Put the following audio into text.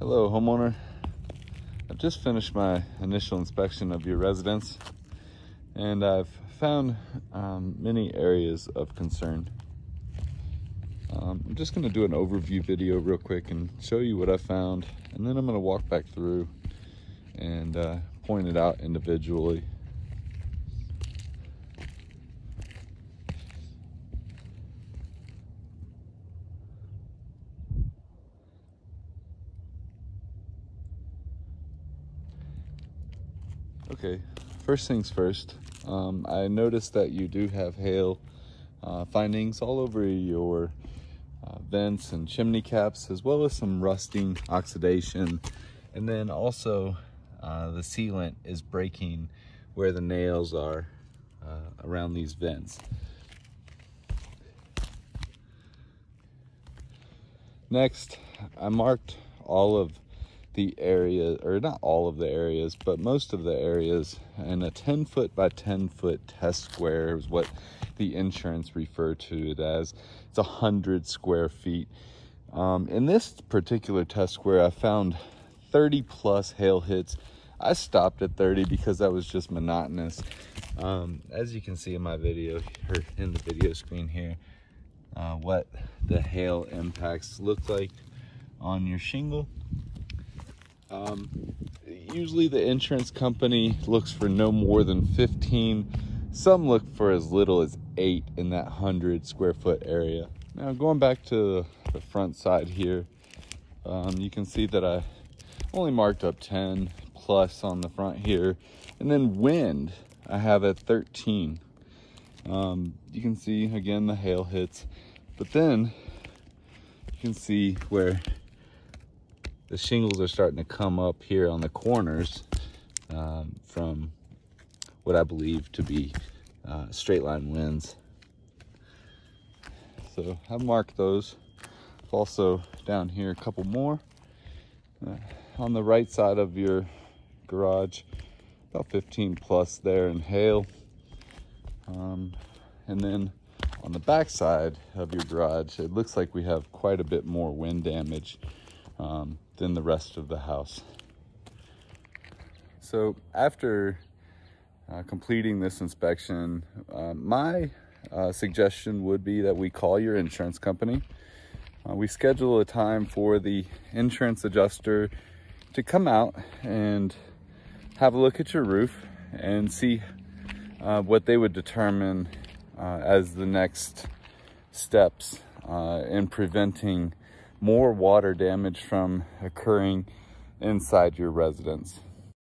Hello, homeowner. I've just finished my initial inspection of your residence, and I've found many areas of concern. I'm just going to do an overview video real quick and show you what I found, and then I'm going to walk back through and point it out individually. Okay, first things first, I noticed that you do have hail findings all over your vents and chimney caps, as well as some rusting, oxidation, and then also the sealant is breaking where the nails are around these vents. Next, I marked all of the area, or not all of the areas, but most of the areas, and a 10-foot by 10-foot test square is what the insurance referred to it as. It's 100 square feet. In this particular test square, I found 30 plus hail hits. I stopped at 30 because that was just monotonous. As you can see in my video, or in the video screen here, what the hail impacts look like on your shingle. Usually the insurance company looks for no more than 15. Some look for as little as 8 in that 100 square foot area. Now going back to the front side here, you can see that I only marked up 10 plus on the front here, and then wind I have at 13. You can see again the hail hits, but then you can see where the shingles are starting to come up here on the corners from what I believe to be straight line winds. So I've marked those. Also down here a couple more. On the right side of your garage, about 15 plus there in hail. And then on the back side of your garage, it looks like we have quite a bit more wind damage than the rest of the house. So after completing this inspection, my suggestion would be that we call your insurance company. We schedule a time for the insurance adjuster to come out and have a look at your roof and see what they would determine as the next steps in preventing more water damage from occurring inside your residence.